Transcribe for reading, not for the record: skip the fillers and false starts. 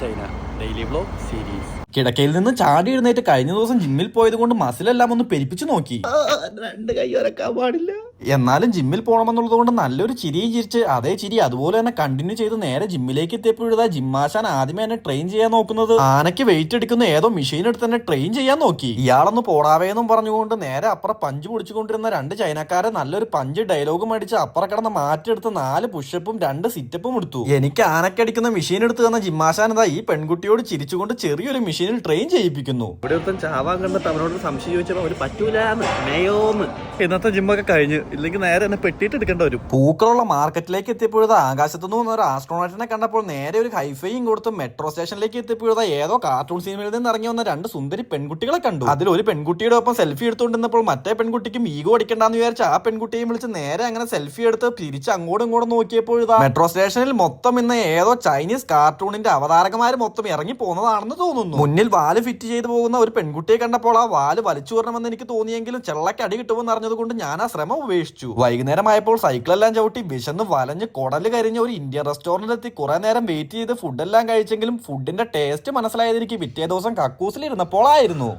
China daily vlog series. കിടക്കയിൽ നിന്ന് ചാടി എഴുന്നേറ്റ് കഴിഞ്ഞ ദിവസം ജിമ്മിൽ പോയത് കൊണ്ട് മസിലെല്ലാം ഒന്ന് പെരിപ്പിച്ചു നോക്കി. രണ്ട് കൈ വരക്കാൻ പാടില്ല. എന്നാലും ജിമ്മിൽ പോകണമെന്നുള്ളത് കൊണ്ട് നല്ലൊരു ചിരിയും ചിരിച്ച് അതേ ചിരി അതുപോലെ തന്നെ കണ്ടിന്യൂ ചെയ്ത് നേരെ ജിമ്മിലേക്ക് എത്തിയപ്പോഴാ ജിമ്മാശാൻ ആദ്യമേ തന്നെ ട്രെയിൻ ചെയ്യാൻ നോക്കുന്നത്. ആനയ്ക്ക് വെയിറ്റ് എടുക്കുന്ന ഏതോ മെഷീൻ എടുത്ത് തന്നെ ട്രെയിൻ ചെയ്യാൻ നോക്കി. ഇയാളൊന്ന് പോടാവേന്നും പറഞ്ഞുകൊണ്ട് നേരെ അപ്പുറം പഞ്ച് പൊടിച്ചുകൊണ്ടിരുന്ന രണ്ട് ചൈനക്കാരെ നല്ലൊരു പഞ്ച് ഡയലോഗും അടിച്ച് അപ്പുറം കിടന്ന് മാറ്റിയെടുത്ത് 4 പുഷപ്പും 2 സിറ്റപ്പും എടുത്തു. എനിക്ക് ആനക്കടിക്കുന്ന മെഷീൻ എടുത്ത് തന്ന ജിമ്മാശാൻ എന്താ ഈ പെൺകുട്ടിയോട് ചിരിച്ചുകൊണ്ട് ചെറിയൊരു മെഷീനിൽ ട്രെയിൻ ചെയ്യിപ്പിക്കുന്നു. ഇവിടെ ഒരുത്തൻ ചാവാൻ കണ്ടിട്ട് അവനോട് സംശയം ചോദിച്ചപ്പോൾ അവര് പറ്റൂലെന്ന് മേയോന്ന്. ഇന്നത്തെ ജിമ്മൊക്കെ കഴിഞ്ഞ് ഇല്ലെങ്കിൽ നേരെ തന്നെ പെട്ടിട്ട് എടുക്കേണ്ട വരും. പൂക്കളുള്ള മാർക്കറ്റിലേക്ക് എത്തിയപ്പോഴത് ആകാശത്തുനിന്ന് വന്ന ഒരു ആസ്ട്രോണറ്റിനെ കണ്ടപ്പോൾ നേരെ ഒരു ഹൈഫൈയും കൊടുത്ത് മെട്രോ സ്റ്റേഷനിലേക്ക് എത്തിയപ്പോഴത് ഏതോ കാർട്ടൂൺ സിനിമയിൽ നിന്ന് ഇറങ്ങി വന്ന 2 സുന്ദരി പെൺകുട്ടികളെ കണ്ടു. അതിൽ ഒരു പെൺകുട്ടിയുടെ ഒപ്പം സെൽഫി എടുത്തുകൊണ്ടിരുന്നപ്പോൾ മറ്റേ പെൺകുട്ടിക്കും ഈഗോ അടിക്കണ്ടെന്ന് വിചാരിച്ച് ആ പെൺകുട്ടിയെ വിളിച്ച് നേരെ അങ്ങനെ സെൽഫി എടുത്ത് തിരിച്ച് അങ്ങോട്ടും ഇങ്ങോട്ടും നോക്കിയപ്പോഴാ മെട്രോ സ്റ്റേഷനിൽ മൊത്തം ഇന്ന് ഏതോ ചൈനീസ് കാർട്ടൂണിന്റെ അവതാരകമാര് മൊത്തം ഇറങ്ങി പോകുന്നതാണെന്ന് തോന്നുന്നു. മുന്നിൽ വാല് ഫിറ്റ് ചെയ്ത് പോകുന്ന ഒരു പെൺകുട്ടിയെ കണ്ടപ്പോൾ ആ വാല് വലിച്ചു വരണമെന്ന് എനിക്ക് തോന്നിയെങ്കിലും ചെള്ളക്ക് അടി കിട്ടുമെന്ന് അറിഞ്ഞതുകൊണ്ട് ഞാൻ ആ ശ്രമം ഉപേക്ഷിച്ചു. വൈകുന്നേരമായപ്പോൾ സൈക്കിളെല്ലാം ചവിട്ടി വിശന്ന് വലഞ്ഞ് കുടല് കരിഞ്ഞ ഒരു ഇന്ത്യൻ റെസ്റ്റോറന്റിലെത്തി കുറെ നേരം വെയിറ്റ് ചെയ്ത് ഫുഡെല്ലാം കഴിച്ചെങ്കിലും ഫുഡിന്റെ ടേസ്റ്റ് മനസ്സിലായത് എനിക്ക് പിറ്റേ ദിവസം കക്കൂസിലിരുന്നപ്പോഴായിരുന്നു.